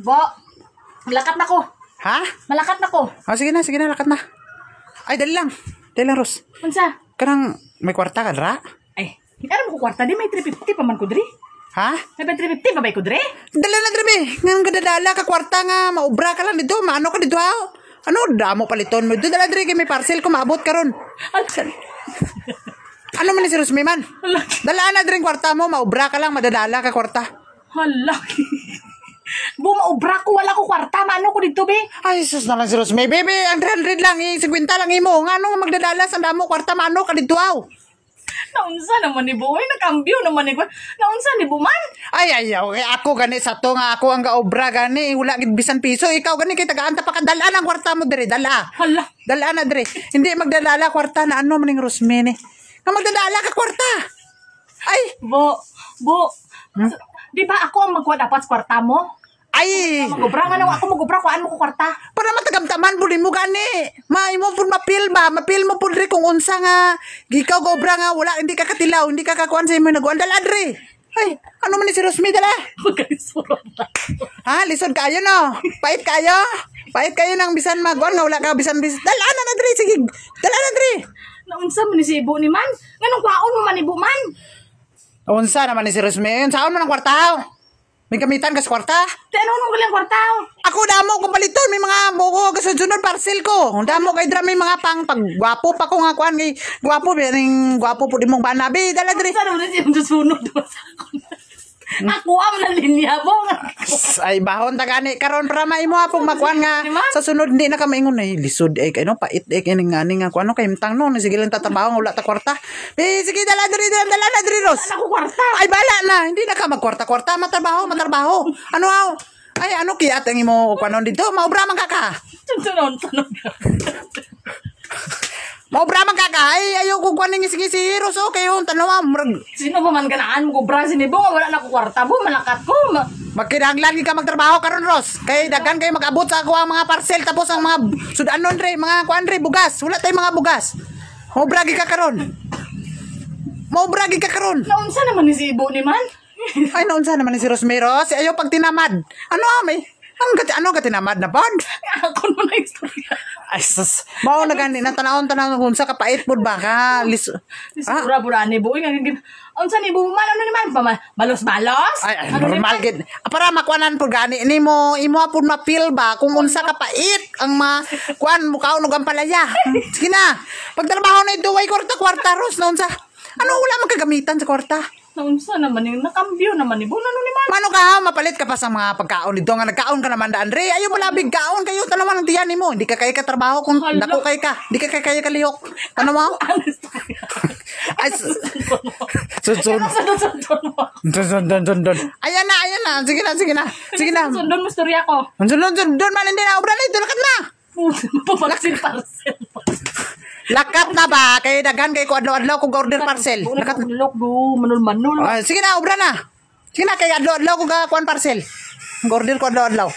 Bo, malakat na ko. Ha? Malakat na ko. Oh, sige na, lakat na. Ay, dali lang. Ros. Unsa? Kanang may kwarta ka, dra? Ay, alam ko kwarta, di may 350 pa man ko, dri. Ha? May 350 pa ba ko, dri? Dali na, dri, ngayon kadadala ka kwarta nga, maubra ka lang dito, maano ka dito, ha? Ano, damo paliton mo. Dala, dri, may parcel ko, maabot ka ron. Ano man ni si Rosmi man? Dala na, dri, kwarta mo, maubra ka lang, madadala ka kwarta. Hala. Bumaubra ko, wala ko kwarta. Mano ko dito, be? Ay, sus na lang si Rosmi. Bebe, ang 300 lang, 50 lang imo. Nga nung magdadala sa damo, kwarta, mano ka dito, aw. Naunsa naman ni Boy, nakambyo naman ni Boy. Naunsa ni Buman? Ay, ako gani sa to nga, ako ang gaobra gani. Wala gid bisan piso. Ikaw gani kay tagaan pa ka dala ang kwarta mo dire, dala. Hala. Dala na dire. Hindi magdadala kwarta na ano maning Rosmi ni. Nga magdadala ka kwarta. Ay, Bo. Di ba ako ang magkuha dapat sa kwarta mo? ay. Magubra nga nung ako magubra, kuhaan mo ko kwarta. Para matagamtaman pud mo gani. Maimo pud mapil ba? Mapil mo pud dire kung unsa nga gikaw gobra nga wala hindi ka katilaw, hindi ka kakuan sa imo nagkuan dala dire. Ay, ano man ni si Rosmi dala? Magkalisuro na. Ha, lisod kayo no. Pait kayo. Pait kayo nang bisan magkuan nga wala ka bisan dala na dire sige. Dala na dire. Naunsa man ni si Ibo ni man? Nganong kwaon mo man Ibo man? Unsa naman ni si Rosmi? Saan mo ng kwarta? May kamitan ka sa kwarta? Di ano nung galing kwarta? Ako damo kung paliton may mga buko kasunod parcel ko. Damo kay dra may mga pagwapo pa ko nga kuan kay gwapo ning gwapo pud imong banabi dala diri. Sa naman si susunod sa ako. Ako ang nalinya mo. Ay bahon ta gani karon para maimo apong makuan nga sa sunod hindi na ka maingon ay lisod ay kay no pait ay kay ning nga kuan no kay imtang no sige lang tatabaho wala ta kwarta. Sige dala na diri Ros. Ako kwarta. Ay bala na hindi na ka magkwarta matrabaho. Ano aw? Ay ano kiyat ang imo kuanon dito maobra man ka. Tunon. Maobra man ka. Ay ayo ko kuan ning sige Ros okay on tanaw murag. Sino ba man ganaan mo kubra sini Bo wala na ko kwarta Bo malakat ko. Magkinahanglan ka magtrabaho karon Ros. Kay daghan kay magabot sa ako ang mga parcel tapos ang mga sudanon re mga kuan re bugas. Wala tay mga bugas. Maobra ka karon. Naunsa naman ni si Ibo ni man? Ay naunsa naman ni si Rosmero. Si ayo pag tinamad. Ano may? Ano ka tinamad na pod? Ako mo na istorya. Ay sus. Mao na gani na tanawon unsa ka pait pod ba ka? Pura ni Bo nga unsa ni Bo man ano ni man balos-balos? Ay normal gid. Para makuanan pod gani nimo imo pod mapil ba kung unsa ka pait ang kuan mukhaon ug ang palaya. Sige na. Pagtrabaho na ito way kwarta Ros na unsa? Ano wala magkagamitan sa kwarta? Naunsa naman yung nakambyo naman ni Bo ano ni man? Mano ka mapalit ka pa sa mga pagkaon dito nga nagkaon ka naman daan re ayo mo labig kaon kayo tanaman ang tiyan nimo hindi ka kay ka trabaho kung dako kay ka hindi ka kay kalihok ano mo ay sundon ayan na sige na Sundon mo storya ko. sundon man hindi na obra na ito lakat na Papalaksin parcel. lakat na ba kay daghan kay ko adlaw kog order parcel lakat lok do manul sige na obra na sige na kay adlaw ko ga kuan parcel order ko adlaw